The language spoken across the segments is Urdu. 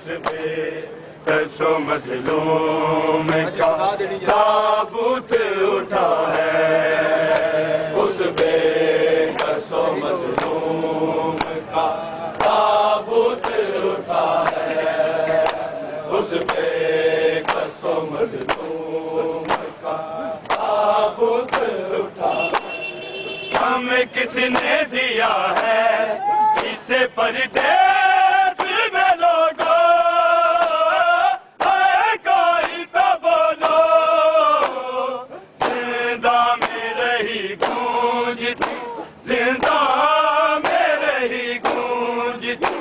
اس پہ قصو مظلوم کا تابوت اٹھا ہے، اس پہ قصو مظلوم کا تابوت اٹھا ہے، اس پہ قصو مظلوم کا تابوت اٹھا ہے۔ ہمیں کس نے دیا ہے اسے پردیس میں لوگوں، اے کوئی تو بولو، زندہ میں رہی گونجتی، زندہ میں رہی گونجتی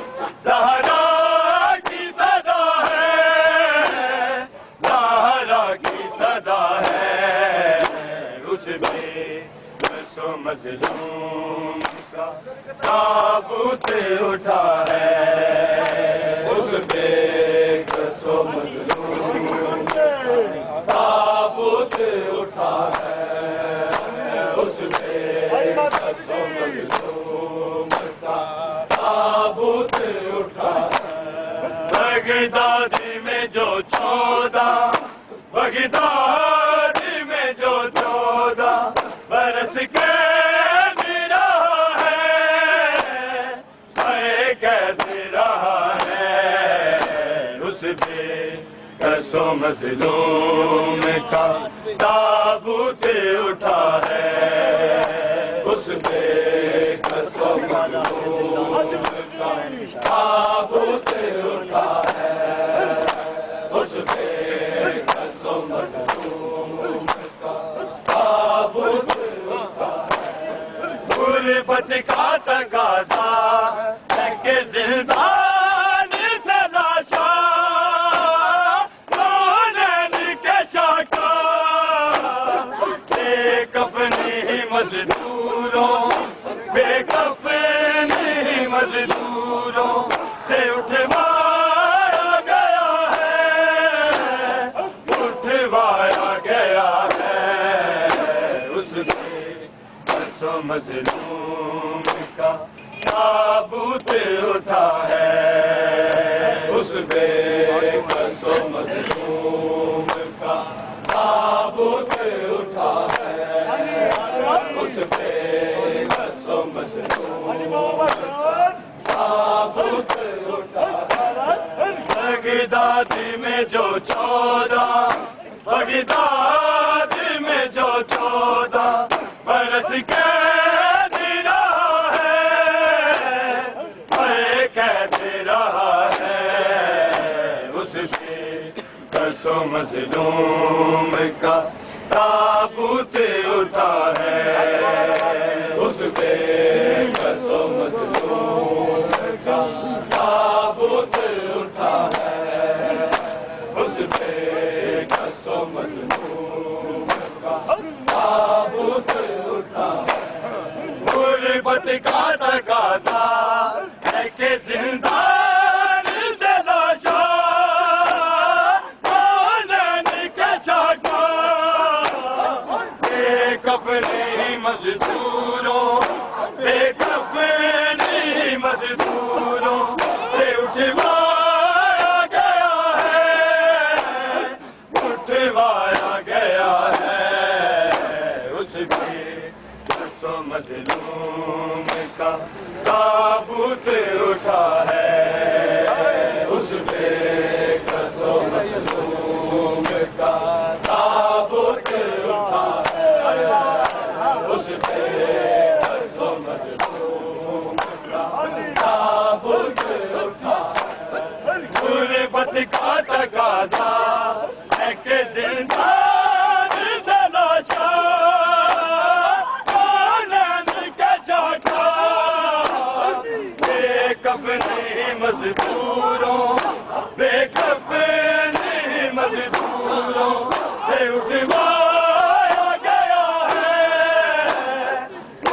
زہرا کی صدا ہے، زہرا کی صدا ہے، اس پہ قصو مظلوم کا تابوت اٹھا ہے، اس پہ قصو مظلوم کا تابوت اٹھا ہے، اس پہ قصو مظلوم کا تابوت اٹھا ہے۔ بغداد میں جو 14 برس قید رہا ہے، قید رہا ہے، اس پہ قصو مظلوم کا تابوت اٹھا ہے، اس پہ قصو مظلوم کا تابوت اٹھا ہے، اس پہ قصو مظلوم کا تابوت اٹھا ہے۔ غربت کا تقاضا ہے کہ زندان سے لاشا رونین کے شاکا، بے کفنی مزدوروں، بے کفنی مزدوروں سے اٹھوایا گیا ہے، اٹھوایا گیا ہے، اس پہ قصو مظلوم کا تابوت اٹھا ہے، اس پہ قصو مظلوم کا تابوت اٹھا ہے، اس پہ قصو مظلوم کا تابوت اٹھا ہے۔ بغداد میں جو 14 برس قید رہا ہے، قید رہا ہے، اس پہ قصو مظلوم کا تابوت اٹھا ہے، اس پہ قصو مظلوم کا تابوت اٹھا ہے، اس پہ قصو مظلوم کا تابوت اٹھا ہے۔ غربت کا تقاضا ہے کہ زندان سے لاشا رونین کے شاکا، بے کفنی مزدوروں، بے کفنی مزدوروں سے اٹھوایا گیا ہے، اٹھوایا گیا ہے، اس پہ قصو مظلوم کا تابوت اٹھا ہے، اس پہ قصو مظلوم کا تابوت اٹھا ہے، اس پہ قصو مظلوم کا تابوت اٹھا ہے۔ غربت کا تقاضا ہے کہ زندان سے لاشا رونین کے شاکا، بے کفنی مزدوروں، بے کفنی مزدوروں سے اٹھوایا گیا ہے،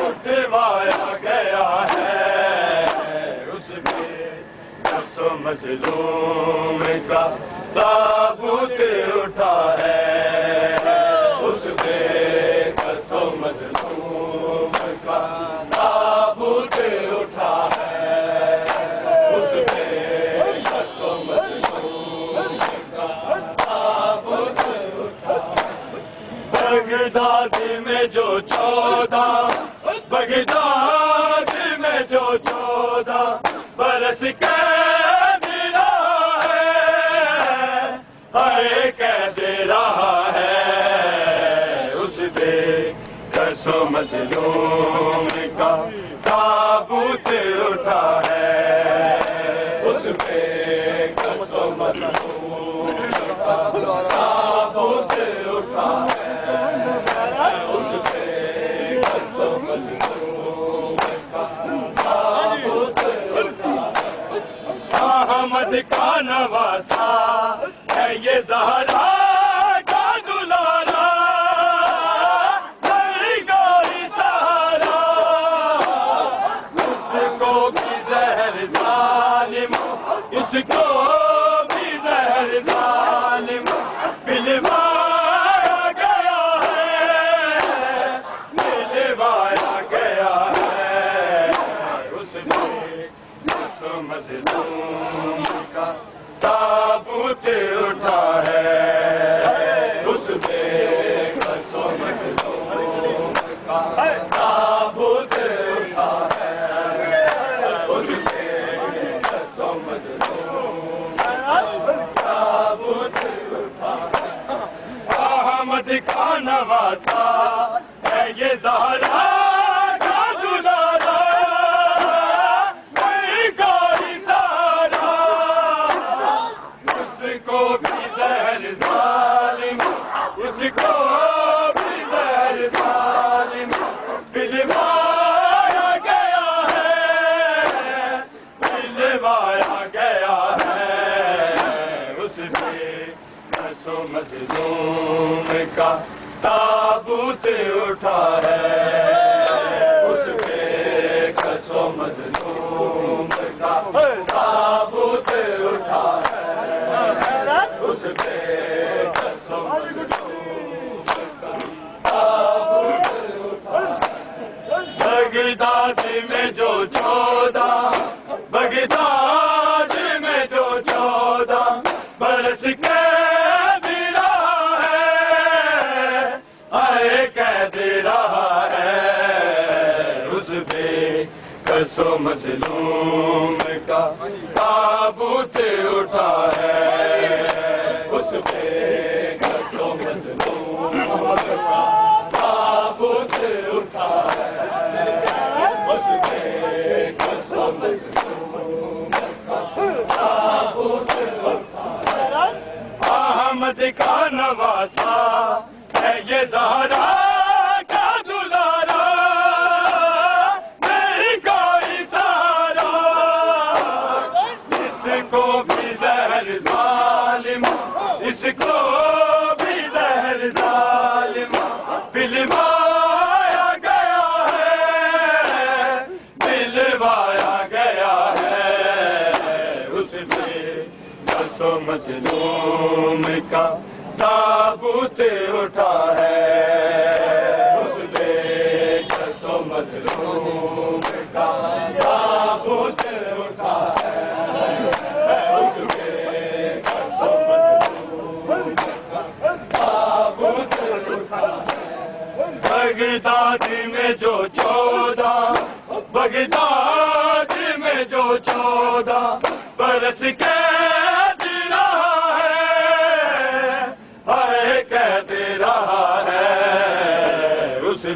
اٹھوایا گیا ہے، اس پہ قصو مظلوم کا تابوت اٹھا ہے، اس پہ قصو مظلوم کا تابوت اٹھا ہے، اس پہ قصو مظلوم جو 14 بغداد میں جو 14 برس کے ملا ہے ہائے کہہ دے رہا ہے اس بے کس و مظلوم کا تابوت اٹھا ہے اس بے کس و مظلوم کا تابوت اٹھا ہے اس بے کس و مظلوم کا تابوت اٹھا ہے احمد کا نواسا ہے یہ زہرا کا دلارا نہیں کوئی سہارا اس کو بھی زہر ظالم اس کو بھی زہر ظالم پلوایا گیا ہے پلوایا گیا ہے اس بے کس و مظلوم کا تابوت اٹھا ہے اس بے کس و مظلوم کا تابوت اٹھا ہے اس بے کس و مظلوم کا تابوت اٹھا ہے احمد کا نواسا ہے یہ زہرا کا دلارا نہیں کوئی سہارا اس کو بھی زہر ظالم اس کو بھی زہر ظالم پلوایا گیا ہے پلوایا گیا ہے اس بے کس و مظلوم کا تابوت اٹھا ہے اس بے کس و مظلوم کا تابوت اٹھا ہے اس بے کس و مظلوم کا تابوت اٹھا ہے بغداد میں جو 14 بغداد میں جو 14 برس کے ملا ہے ہائے کہہ دے رہا ہے اس بے کس و مظلوم کا تابوت اٹھا ہے اس بے کس و مظلوم کا تابوت اٹھا ہے اس بے کس و مظلوم کا تابوت اٹھا ہے احمد کا نواسا ہے یہ زہرا کا دلارا نہیں کوئی سہارا اس کو بھی زہر ظالم اس کو بھی زہر ظالم پلوایا گیا ہے پلوایا گیا ہے اس بے کس و مظلوم کا تابوت اٹھا ہے اس بے کس و مظلوم کا تابوت اٹھا ہے اس بے کس و مظلوم کا تابوت اٹھا ہے بغداد میں جو 14 بغداد میں جو 14 برس کے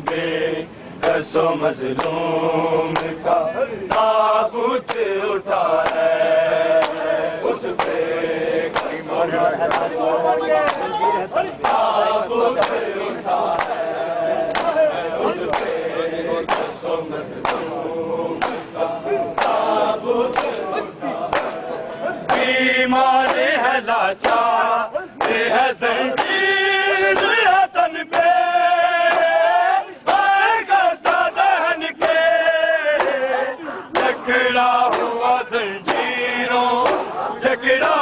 بے کس و مظلوم کا تابوت اٹھا ہے اس بے کس و مظلوم کا تابوت اٹھا ہے اس بے کس و مظلوم کا تابوت اٹھا ہے بیمار ہے لاچار ہے زنجیر ہے تن پہ جکڑا ہوا زنجیروں جکڑا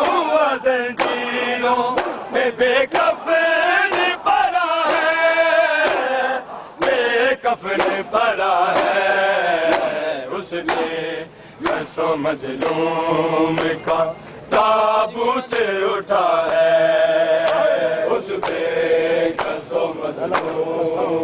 ہوا زنجیروں میں بے کفن پڑا ہے بے کفن پڑا ہے اس نے کس و مظلوم کا تابوت اٹھا ہے اس پہ کس و مظلوم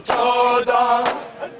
14,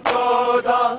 14